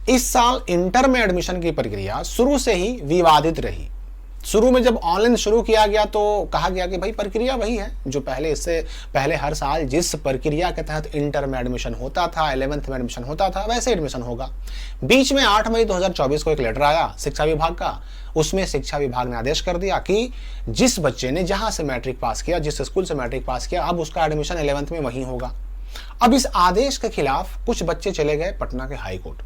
इस साल इंटर में एडमिशन की प्रक्रिया शुरू से ही विवादित रही। शुरू में जब ऑनलाइन शुरू किया गया तो कहा गया कि भाई प्रक्रिया वही है जो पहले, इससे पहले हर साल जिस प्रक्रिया के तहत इंटर में एडमिशन होता था, 11th में एडमिशन होता था, वैसे एडमिशन होगा। बीच में 8 मई 2024 को एक लेटर आया शिक्षा विभाग का। उसमें शिक्षा विभाग ने आदेश कर दिया कि जिस बच्चे ने जहां से मैट्रिक पास किया, जिस स्कूल से मैट्रिक पास किया, अब उसका एडमिशन 11th में वहीं होगा। अब इस आदेश के खिलाफ कुछ बच्चे चले गए पटना के हाई कोर्ट।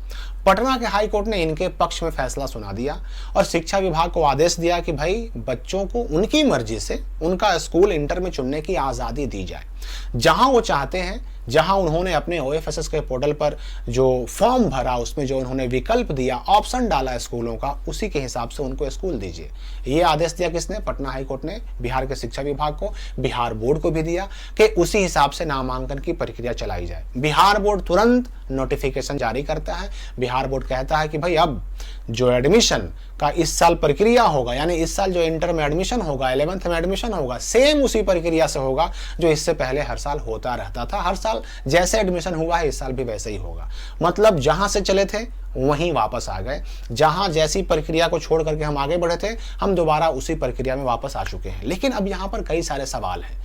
पटना के हाई कोर्ट ने इनके पक्ष में फैसला सुना दिया और शिक्षा विभाग को आदेश दिया कि भाई बच्चों को उनकी मर्जी से उनका स्कूल इंटर में चुनने की आज़ादी दी जाए। जहां वो चाहते हैं, जहां उन्होंने अपने OFSS के पोर्टल पर जो फॉर्म भरा, उसमें जो उन्होंने विकल्प दिया, ऑप्शन डाला स्कूलों का, उसी के हिसाब से उनको स्कूल दीजिए। ये आदेश दिया किसने? पटना हाई कोर्ट ने बिहार के शिक्षा विभाग को, बिहार बोर्ड को भी दिया कि उसी हिसाब से नामांकन की प्रक्रिया चलाई जाए। बिहार बोर्ड तुरंत नोटिफिकेशन जारी करता है। बिहार बोर्ड कहता है कि भाई अब जो एडमिशन का इस साल प्रक्रिया होगा, यानी इस साल जो इंटर में एडमिशन होगा, 11th में एडमिशन होगा, सेम उसी प्रक्रिया से होगा जो इससे पहले हर साल होता रहता था। हर साल जैसे एडमिशन हुआ है इस साल भी वैसे ही होगा। मतलब जहां से चले थे वहीं वापस आ गए। जहां जैसी प्रक्रिया को छोड़ करके हम आगे बढ़े थे, हम दोबारा उसी प्रक्रिया में वापस आ चुके हैं। लेकिन अब यहां पर कई सारे सवाल हैं।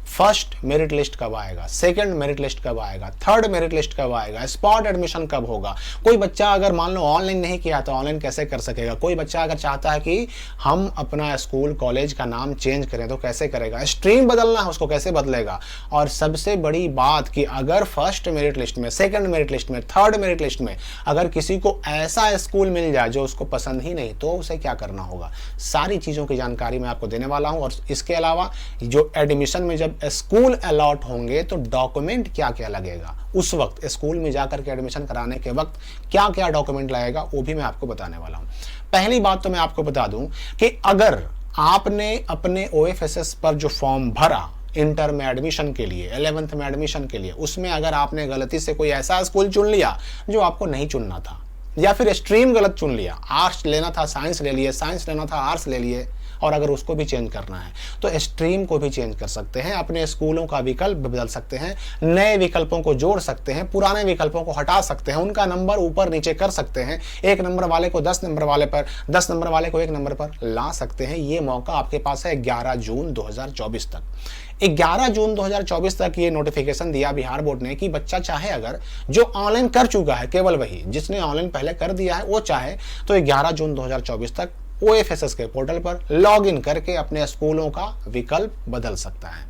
फर्स्ट मेरिट लिस्ट कब आएगा, सेकंड मेरिट लिस्ट कब आएगा, थर्ड मेरिट लिस्ट कब आएगा, स्पॉट एडमिशन कब होगा। कोई बच्चा अगर मान लो ऑनलाइन नहीं किया तो ऑनलाइन कैसे कर सकेगा। कोई बच्चा अगर चाहता है कि हम अपना स्कूल कॉलेज का नाम चेंज करें तो कैसे करेगा। स्ट्रीम बदलना है उसको कैसे बदलेगा। और सबसे बड़ी बात कि अगर फर्स्ट मेरिट लिस्ट में, सेकंड मेरिट लिस्ट में, थर्ड मेरिट लिस्ट में अगर किसी को ऐसा स्कूल मिल जाए जो उसको पसंद ही नहीं, तो उसे क्या करना होगा। सारी चीज़ों की जानकारी मैं आपको देने वाला हूँ। और इसके अलावा जो एडमिशन में जब स्कूल अलॉट होंगे तो डॉक्यूमेंट क्या क्या लगेगा, उस वक्त स्कूल में जाकर के एडमिशन कराने के वक्त क्या क्या डॉक्यूमेंट लगेगा, वो भी मैं आपको बताने वाला हूं। पहली बात तो मैं आपको बता दूं कि अगर आपने अपने OFSS पर जो फॉर्म भरा इंटर में एडमिशन के लिए, 11th में एडमिशन के लिए, उसमें अगर आपने गलती से कोई ऐसा स्कूल चुन लिया जो आपको नहीं चुनना था, या फिर स्ट्रीम गलत चुन लिया, आर्ट्स लेना था साइंस ले लिए, साइंस लेना था आर्ट्स ले लिए, और अगर उसको भी चेंज करना है तो स्ट्रीम को भी चेंज कर सकते हैं, अपने स्कूलों का विकल्प बदल सकते हैं, नए विकल्पों को जोड़ सकते हैं, पुराने विकल्पों को हटा सकते हैं, उनका नंबर ऊपर नीचे कर सकते हैं, 1 नंबर वाले को 10 नंबर वाले पर, 10 नंबर वाले को 1 नंबर पर ला सकते हैं। ये मौका आपके पास है 11 जून 2024 तक। 11 जून 2024 तक ये नोटिफिकेशन दिया बिहार बोर्ड ने कि बच्चा चाहे अगर जो ऑनलाइन कर चुका है, केवल वही जिसने ऑनलाइन पहले कर दिया है, वो चाहे तो 11 जून 2024 तक OFSS के पोर्टल पर लॉगिन करके अपने स्कूलों का विकल्प बदल सकता है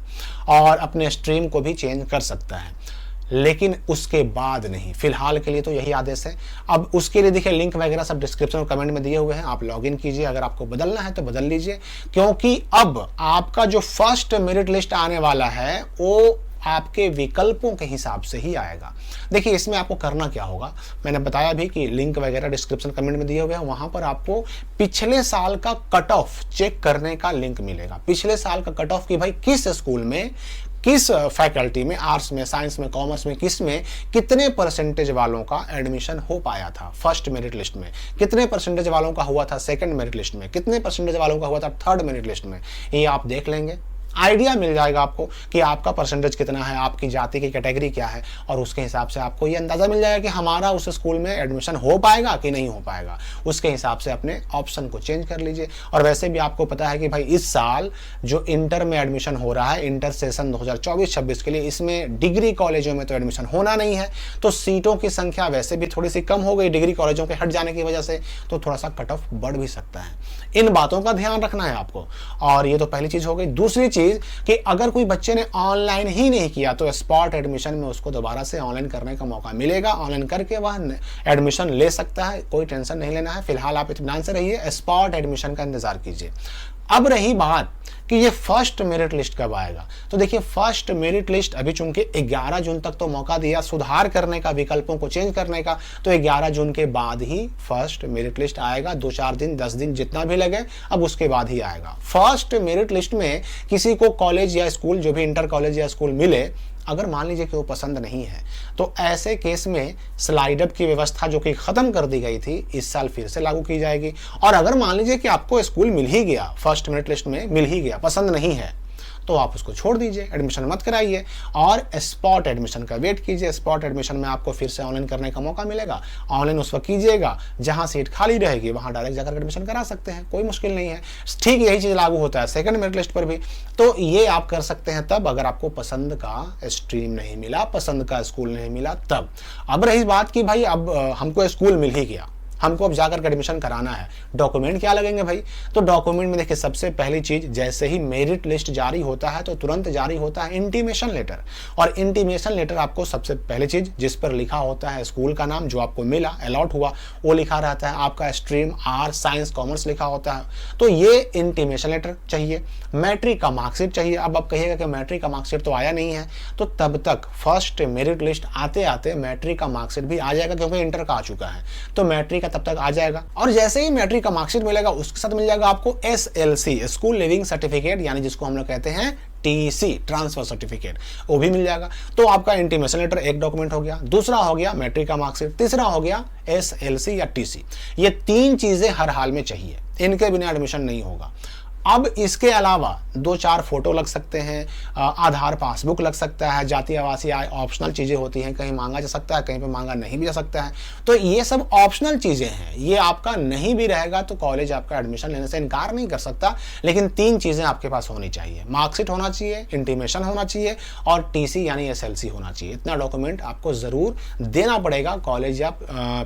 और अपने स्ट्रीम को भी चेंज कर सकता है। लेकिन उसके बाद नहीं, फिलहाल के लिए तो यही आदेश है। अब उसके लिए देखिए लिंक वगैरह सब डिस्क्रिप्शन और कमेंट में दिए हुए हैं, आप लॉगिन कीजिए। अगर आपको बदलना है तो बदल लीजिए, क्योंकि अब आपका जो फर्स्ट मेरिट लिस्ट आने वाला है वो आपके विकल्पों के हिसाब से ही आएगा। देखिए इसमें आपको करना क्या होगा, मैंने बताया भी कि लिंक वगैरह डिस्क्रिप्शन कमेंट में दिए हुए हैं, वहां पर आपको पिछले साल का कट ऑफ चेक करने का लिंक मिलेगा। पिछले साल का कट ऑफ कि भाई किस स्कूल में, किस फैकल्टी में, आर्ट्स में, साइंस में, कॉमर्स में, किस में कितने परसेंटेज वालों का एडमिशन हो पाया था फर्स्ट मेरिट लिस्ट में, कितने परसेंटेज वालों का हुआ था सेकंड मेरिट लिस्ट में, कितने परसेंटेज वालों का हुआ था थर्ड मेरिट लिस्ट में। ये आप देख लेंगे, आइडिया मिल जाएगा आपको कि आपका परसेंटेज कितना है, आपकी जाति की कैटेगरी क्या है, और उसके हिसाब से आपको ये अंदाजा मिल जाएगा कि हमारा उस स्कूल में एडमिशन हो पाएगा कि नहीं हो पाएगा। उसके हिसाब से अपने ऑप्शन को चेंज कर लीजिए। और वैसे भी आपको पता है कि भाई इस साल जो इंटर में एडमिशन हो रहा है, इंटर सेशन 2024-26 के लिए, इसमें डिग्री कॉलेजों में तो एडमिशन होना नहीं है, तो सीटों की संख्या वैसे भी थोड़ी सी कम हो गई डिग्री कॉलेजों के हट जाने की वजह से, तो थोड़ा सा कट ऑफ बढ़ भी सकता है। इन बातों का ध्यान रखना है आपको। और ये तो पहली चीज हो गई। दूसरी चीज कि अगर कोई बच्चे ने ऑनलाइन ही नहीं किया तो स्पॉट एडमिशन में उसको दोबारा से ऑनलाइन करने का मौका मिलेगा। ऑनलाइन करके वह एडमिशन ले सकता है, कोई टेंशन नहीं लेना है। फिलहाल आप इत्मीनान से रहिए, स्पॉट एडमिशन का इंतजार कीजिए। अब रही बात कि ये फर्स्ट मेरिट लिस्ट कब आएगा, तो देखिए फर्स्ट मेरिट लिस्ट अभी चूंकि 11 जून तक तो मौका दिया सुधार करने का, विकल्पों को चेंज करने का, तो 11 जून के बाद ही फर्स्ट मेरिट लिस्ट आएगा। 2-4 दिन 10 दिन जितना भी लगे, अब उसके बाद ही आएगा। फर्स्ट मेरिट लिस्ट में किसी को कॉलेज या स्कूल, जो भी इंटर कॉलेज या स्कूल मिले, अगर मान लीजिए कि वो पसंद नहीं है, तो ऐसे केस में स्लाइड अप की व्यवस्था जो कि खत्म कर दी गई थी, इस साल फिर से लागू की जाएगी। और अगर मान लीजिए कि आपको स्कूल मिल ही गया, फर्स्ट मेरिट लिस्ट में मिल ही गया, पसंद नहीं है, तो आप उसको छोड़ दीजिए, एडमिशन मत कराइए और स्पॉट एडमिशन का वेट कीजिए। स्पॉट एडमिशन में आपको फिर से ऑनलाइन करने का मौका मिलेगा, ऑनलाइन उस वक्त कीजिएगा जहां सीट खाली रहेगी, वहां डायरेक्ट जाकर एडमिशन करा सकते हैं, कोई मुश्किल नहीं है। ठीक यही चीज लागू होता है सेकंड मेरिट लिस्ट पर भी। तो ये आप कर सकते हैं तब अगर आपको पसंद का स्ट्रीम नहीं मिला, पसंद का स्कूल नहीं मिला तब। अब रही बात कि भाई अब हमको स्कूल मिल ही गया, हमको अब जाकर एडमिशन कराना है, डॉक्यूमेंट क्या लगेंगे भाई? तो डॉक्यूमेंट में देखिए सबसे पहली चीज, जैसे ही मेरिट लिस्ट जारी होता है तो तुरंत जारी होता है इंटीमेशन लेटर। और इंटीमेशन लेटर आपको सबसे पहली चीज जिस पर लिखा होता है स्कूल का नाम जो आपको मिला, अलॉट हुआ, वो लिखा रहता है, आपका स्ट्रीम आर्ट्स साइंस कॉमर्स लिखा होता है, तो ये इंटीमेशन लेटर चाहिए। मैट्रिक का मार्कशीट चाहिए। अब आप कहिएगा कि मैट्रिक का मार्कशीट तो आया नहीं है, तो तब तक फर्स्ट मेरिट लिस्ट आते आते मैट्रिक का मार्कशीट भी आ जाएगा, क्योंकि इंटर का आ चुका है, तो मैट्रिक तब तक आ जाएगा। और जैसे ही मैट्रिक का मार्कशीट मिलेगा उसके साथ मिल जाएगा आपको SLC स्कूल लिविंग सर्टिफिकेट, यानी जिसको हम लोग कहते हैं TC ट्रांसफर सर्टिफिकेट, वो भी मिल जाएगा। तो आपका इंटीमेशन लेटर एक डॉक्यूमेंट हो गया, दूसरा हो गया मैट्रिक का मार्कशीट, तीसरा हो गया SLC या TC। ये तीन चीजें हर हाल में चाहिए, इनके बिना एडमिशन नहीं होगा। अब इसके अलावा 2-4 फोटो लग सकते हैं, आधार पासबुक लग सकता है, जाति आवासीय आय ऑप्शनल चीजें होती हैं, कहीं मांगा जा सकता है, कहीं पे मांगा नहीं भी जा सकता है, तो ये सब ऑप्शनल चीजें हैं। ये आपका नहीं भी रहेगा तो कॉलेज आपका एडमिशन लेने से इनकार नहीं कर सकता, लेकिन 3 चीजें आपके पास होनी चाहिए, मार्कशीट होना चाहिए, इंटीमेशन होना चाहिए और TC यानी SLC होना चाहिए। इतना डॉक्यूमेंट आपको जरूर देना पड़ेगा कॉलेज या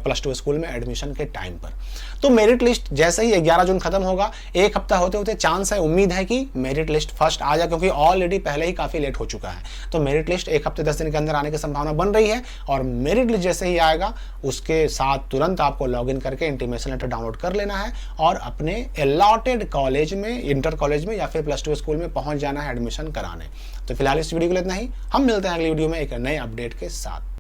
+2 स्कूल में एडमिशन के टाइम पर। तो मेरिट लिस्ट जैसे ही 11 जून खत्म होगा, एक हफ्ता होते होते चांस है, उम्मीद है कि मेरिट लिस्ट फर्स्ट आ जाए, क्योंकि ऑलरेडी पहले ही काफी लेट हो चुका है। तो मेरिट लिस्ट 1 हफ्ते 10 दिन के अंदर आने की संभावना बन रही है। और मेरिट लिस्ट जैसे ही आएगा उसके साथ तुरंत आपको लॉगिन करके इंटीमेशन लेटर डाउनलोड कर लेना है और अपने अलॉटेड कॉलेज में, इंटर कॉलेज में या फिर +2 स्कूल में पहुंच जाना है एडमिशन कराने। तो फिलहाल इस वीडियो के लिए इतना ही, हम मिलते हैं अगली वीडियो में एक नए अपडेट के साथ।